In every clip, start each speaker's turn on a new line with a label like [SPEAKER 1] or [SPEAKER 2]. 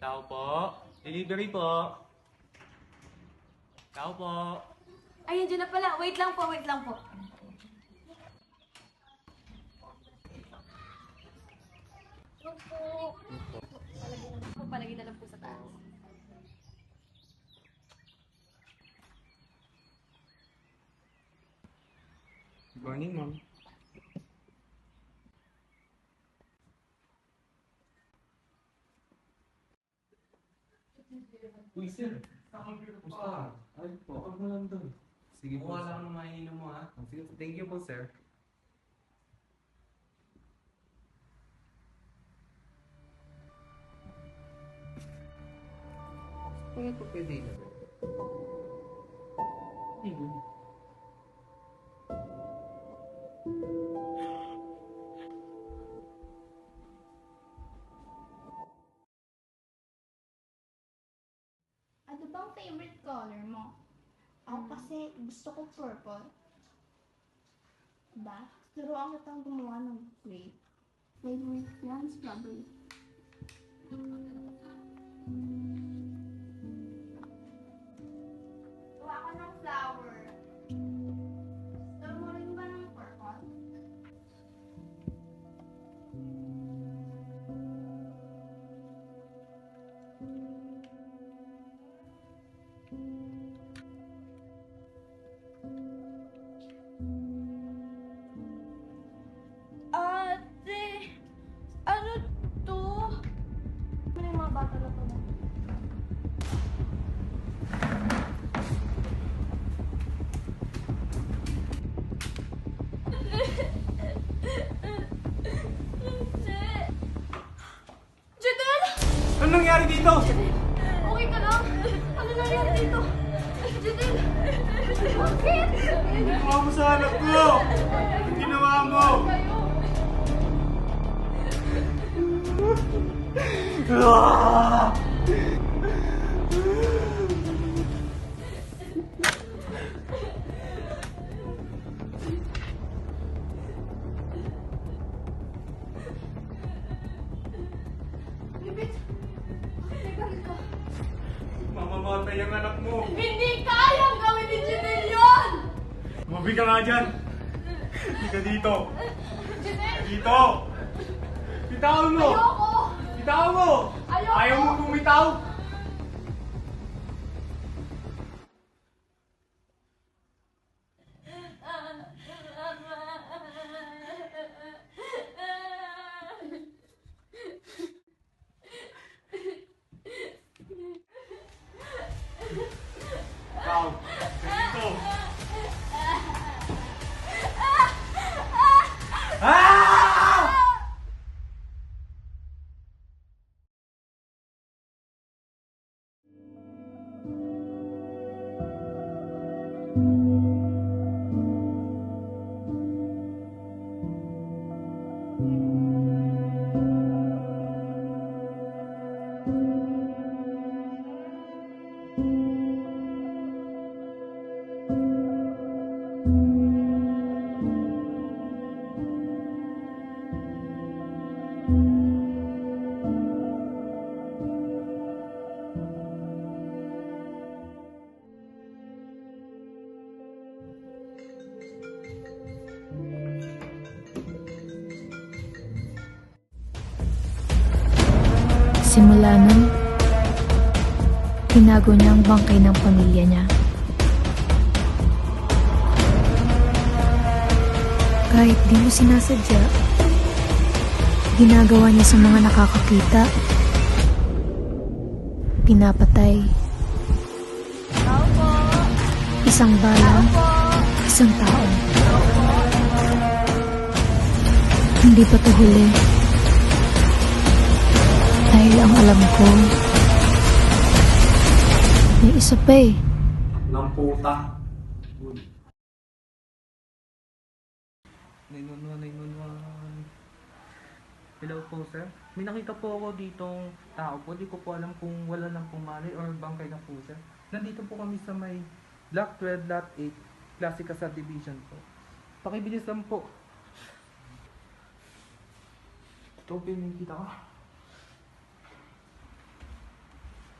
[SPEAKER 1] Tao po. Delivery po. Tao po.
[SPEAKER 2] Ayun, dyan na pala. Wait lang po, wait lang po. Wag po. Palagi na lang po sa taas.
[SPEAKER 1] Good morning, ma'am. Uy, sir. Kumusta? Ay po. Huwag mo lang doon. Sige po. Wala lang ng mainom mo, ha? Sige, thank you po, sir. Ano po pwede ilagay? Hindi.
[SPEAKER 3] Ano bang favorite color mo? Ako kasi gusto ko purple. Diba? Turuan kitang gumawa ng grape. Favorite yan, strawberry. Gawa ko ng flower. Gusto mo rin ba ng purple?
[SPEAKER 2] Ate! Ano to? Ano yung mga bata na to? Jadel!
[SPEAKER 1] Ano nangyari dito?
[SPEAKER 2] Okay ka lang? Ano nangyari dito? Jadel! Bakit?
[SPEAKER 1] Ginawa mo sa anak ko! Ginawa mo! Ah!
[SPEAKER 2] Bibit! Bakit galit ka?
[SPEAKER 1] Mamamatay ang anak mo!
[SPEAKER 2] Hindi kayang gawin ni Jadel yun!
[SPEAKER 1] Mabi ka nga dyan! Hindi ka dito!
[SPEAKER 2] Jadel!
[SPEAKER 1] Dito! Bitawan mo!
[SPEAKER 2] Ayoko!
[SPEAKER 1] Bitawan mo!
[SPEAKER 2] Ayoko!
[SPEAKER 1] Ayaw mo bumitaw! Ikaw! Dito! Ah!
[SPEAKER 4] Simula nun, tinago niya ang bangkay ng pamilya niya. Kahit di mo sinasadya, ginagawa niya sa mga nakakakita. Pinapatay. Isang bala, isang tao. Hindi pa to huli. Dahil ang alam ko, may isa pa eh.
[SPEAKER 1] Ng puta. 911. Hello po, sir. May nakita po ako ditong tao po. Di ko po alam kung wala lang pong mali or bangkay na po, sir. Nandito po kami sa may Block 12, Lot 8, Classica Subdivision po. Pakibilis lang po. Ito po yung nakikita ko.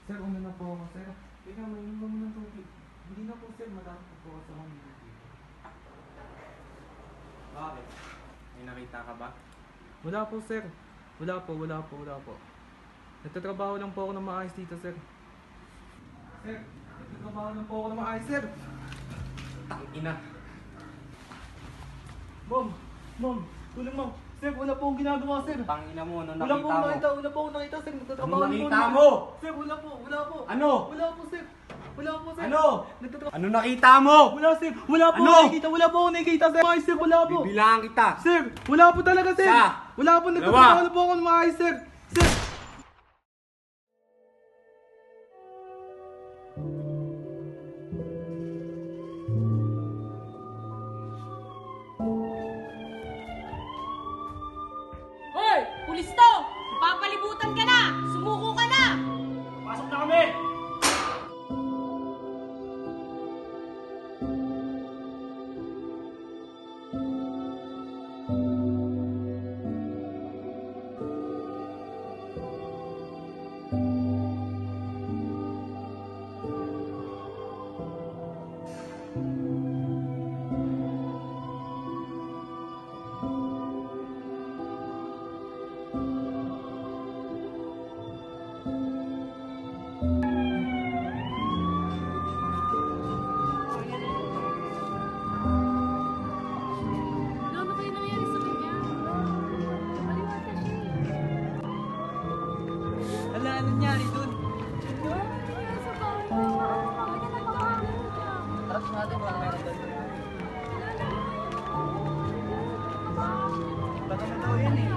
[SPEAKER 1] Sir, una na po ako, sir. Teka, mainom mo ng tubig. Hindi na po, sir. Madami po ako sa mga dito.
[SPEAKER 5] Bakit? May nakita ka ba?
[SPEAKER 1] Wala po, sir. Wala po. Nagtatrabaho lang po ako ng maayos dito, sir. Sir, nagtatrabaho lang po ako ng maayos, sir.
[SPEAKER 5] Tangina.
[SPEAKER 1] Ma'am, tulong ma'am. Sir, wala po akong ginagawa, sir.
[SPEAKER 5] Tangina mo, ano
[SPEAKER 1] Wala po
[SPEAKER 5] nakita mo?
[SPEAKER 1] akong nakita, sir. Nagtatrabaho
[SPEAKER 5] Ano
[SPEAKER 1] lang po
[SPEAKER 5] nakita
[SPEAKER 1] ako.
[SPEAKER 5] mo?
[SPEAKER 1] Sir, wala po.
[SPEAKER 5] Ano?
[SPEAKER 1] Wala po, sir.
[SPEAKER 5] Ano?
[SPEAKER 1] Nagtatrabaho.
[SPEAKER 5] Ano nakita mo?
[SPEAKER 1] Wala, sir. Wala po
[SPEAKER 5] Ano?
[SPEAKER 1] akong nakikita, sir. Maayos, sir. Wala po.
[SPEAKER 5] Bibilangan kita.
[SPEAKER 1] Sir, wala po talaga, sir.
[SPEAKER 5] Isa.
[SPEAKER 1] Wala po.
[SPEAKER 5] Dalawa.
[SPEAKER 1] Nagtatrabaho na po ako ng maayos, sir. Sir.
[SPEAKER 2] Hoy! Pulis to! Papalibutan ka na! Sumuko ka na!
[SPEAKER 5] Pasok na kami!
[SPEAKER 2] Ano kayo nangyari sa kanya? Maliwata siya eh.
[SPEAKER 1] Ala, ano nangyari dun?
[SPEAKER 2] Sa bahay na, bakit ka napapangin ka?
[SPEAKER 1] Tapos natin kung ano meron doon. Baka na daw yan eh.